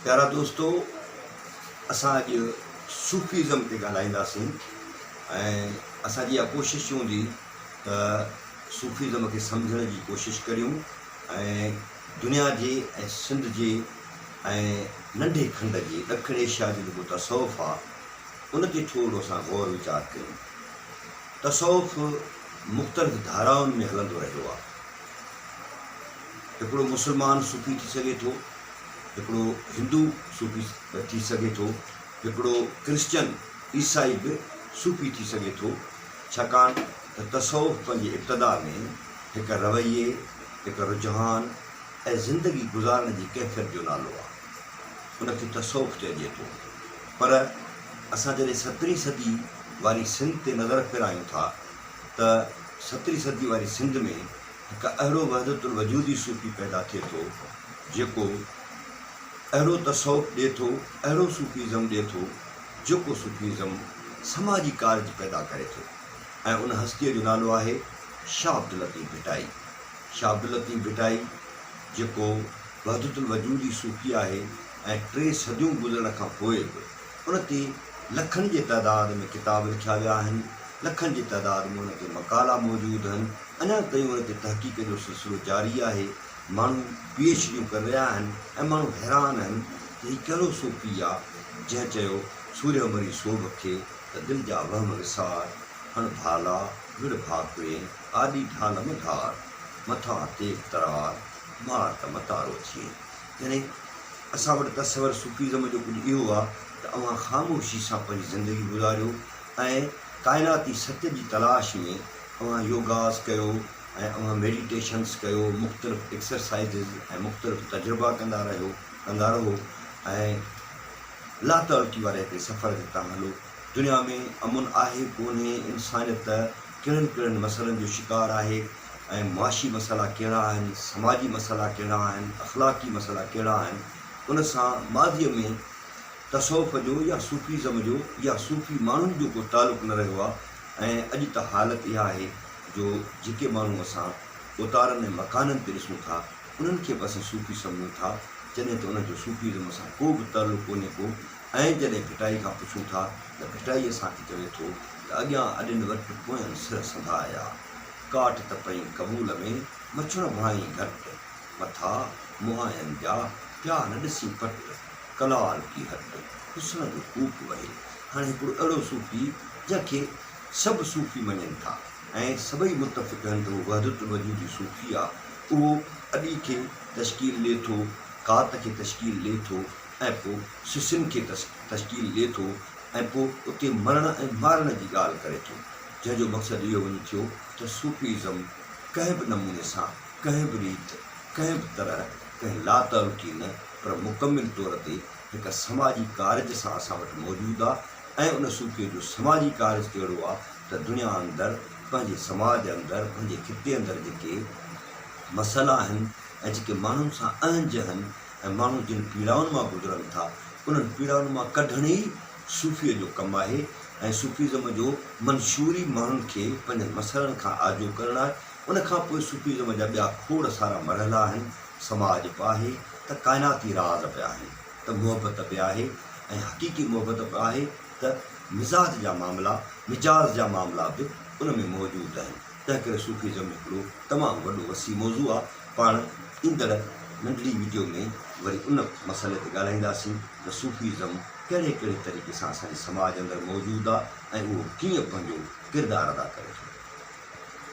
प्यारा दोस्तों, असां अॼु सूफ़ीज़म ते ॻाल्हाईंदासीं ऐं असांजी इहा कोशिशि हूंदी त सूफ़ीज़म खे सम्झण जी कोशिशि करियूं ऐं दुनिया जे ऐं सिंध जे ऐं नंढे खंड जे ॾखिण एशिया जो जेको तसौफ़ आहे उन ते थोरो असां गौर वीचार कयूं। तसौफ़ मुख़्तलिफ़ धाराउनि में हलंदो रहियो आहे। हिकिड़ो मुस्लमान सूफ़ी थी सघे थो, हिकिड़ो हिंदू सूफ़ी थी सघे थो, हिकिड़ो क्रिश्चन ईसाई बि सूफ़ी थी सघे थो, छाकाणि त तसौफ़ पंहिंजे इब्तिदा में हिकु रवैये, हिकु रुझान ऐं ज़िंदगी गुज़ारण जी कैफ़ियत जो नालो आहे। उनखे तसौफ़ चइजे थो। पर असां जॾहिं 17वीं सदी वारी सिंध ते नज़र फेरायूं था त 17वीं सदी वारी सिंध में हिकु अहिड़ो वहदतुल वजूदी सूफ़ी पैदा थिए थो जेको अहिड़ो तसौफ़ ॾिए थो, अहिड़ो सूफ़ीज़म ॾिए थो जेको सूफ़ीज़म समाजी कार्ज पैदा करे थो। ऐं उन हस्तीअ जो नालो आहे शाह अब्दुल लतीफ़ भिटाई। शाह अब्दुल लतीफ़ भिटाई जेको वहदतुल वजूदी सूफ़ी आहे ऐं 3 सदियूं गुज़रण खां पोइ बि उन ते लखनि जे तइदाद में किताब लिखिया विया आहिनि, लखनि जी तइदाद में उन ते मक़ाला मौजूदु आहिनि। अञा ताईं उन ते तहक़ीक़ जो सिलसिलो जारी आहे। माण्हू PhDयूं करे रहिया आहिनि ऐं माण्हू हैरान आहिनि त हीउ कहिड़ो सूफ़ी आहे जंहिं चयो सूर्यमरी सोभ खे त दिलि जा वहम विसार, हण भाला विड़ भाकुरे आदि ढाल में धार, मथां तेग तरार मार त मतारो थिए। यानी असां वटि तसवर सूफ़ीज़म जो कुझु इहो आहे त अव्हां ख़ामोशी सां पंहिंजी ज़िंदगी गुज़ारियो ऐं काइनाती सत्य जी तलाश में अव्हां योगास कयो ऐं अव्हां मेडिटेशन्स कयो, मुख़्तलिफ़ एक्सरसाइज़िस ऐं मुख़्तलिफ़ तजुर्बा कंदा रहो ऐं लातअलकी वारे हिकिड़े सफ़र ते तव्हां हलो। दुनिया में अमुन आहे कोन्हे, इंसानियत कहिड़नि कहिड़नि मसइलनि जो शिकार आहे ऐं मुआशी मसइला कहिड़ा आहिनि, समाजी मसइला कहिड़ा आहिनि, अख़लाक़ी मसइला कहिड़ा आहिनि। उन सां माज़ीअ में तसौफ़ जो या सूफ़ीज़म जो या सूफ़ी माण्हुनि जो को तालुक़ु न रहियो आहे। ऐं अॼु त हालत इहा आहे जो जेके माण्हू असां उतारनि ऐं मकाननि ते ॾिसूं था उन्हनि खे बि असां सूफ़ी सम्झूं था, जॾहिं त उनजो सूफ़ीज़म सां को बि तालुक़ु कोन्हे को। ऐं जॾहिं भिटाई खां पुछूं था त भिटाई असांखे चवे थो त अॻियां अॾिन वटि पोयनि सिर संभाया, काठ तपई क़बूल में मछड़ भाई घटि, मथा मुहायनि जा प्या न ॾिसी पट, कलाल की हट हुस्न जो कूप वहे। हाणे हिकिड़ो अहिड़ो सूफ़ी जंहिंखे सभु सूफ़ी मञनि था ऐं सभई मुतफ़िक़ आहिनि त उहो वहदतुल वजूदी सूफ़ी आहे। उहो अॾी खे तश्कील ॾिए थो, कात खे तश्कील ॾिए थो ऐं पोइ सिसिन खे तश्कील ॾिए थो ऐं पोइ उते मरण ऐं मारण जी ॻाल्हि करे थो, जंहिंजो मक़सदु इहो वञे थो त सूफ़ीज़म कंहिं बि नमूने सां, कंहिं बि रीति, कंहिं बि तरह, कंहिं लातअलकी न, पर मुकमिल तौर ते हिकु समाजी कार्ज सां असां वटि मौजूदु आहे। ऐं उन सूफ़ीअ जो समाजी कार्ज कहिड़ो आहे त दुनिया अंदरि, पंहिंजे समाज अंदरि, पंहिंजे खिते अंदरि जेके मसइला आहिनि ऐं जेके माण्हुनि सां अंज आहिनि ऐं माण्हू जिन पीड़ाउनि मां गुज़रनि था उन्हनि पीड़ाउनि मां कढण ई सूफ़ीअ जो कमु आहे। ऐं सूफ़ीज़म जो मंशूरी माण्हुनि खे पंहिंजनि मसइलनि खां आजो करणु आहे। उनखां पोइ सूफ़ीज़म जा ॿिया खोड़ सारा मरहला आहिनि। समाज बि आहे त काइनाती राज़ बि आहिनि, त मुहबत बि आहे ऐं हक़ीक़ी मुहबत बि आहे, त मिज़ाज जा जा मामला बि उन में मौजूदु आहिनि। तंहिं करे सूफ़ीज़म हिकिड़ो तमामु वॾो वसी मौज़ू आहे। पाण ईंदड़ नंढड़ी वीडियो में वरी उन मसइले ते ॻाल्हाईंदासीं त सूफ़ीज़म कहिड़े कहिड़े तरीक़े सां असांजे समाज अंदरि मौजूदु आहे ऐं उहो कीअं पंहिंजो किरदारु अदा करे थो।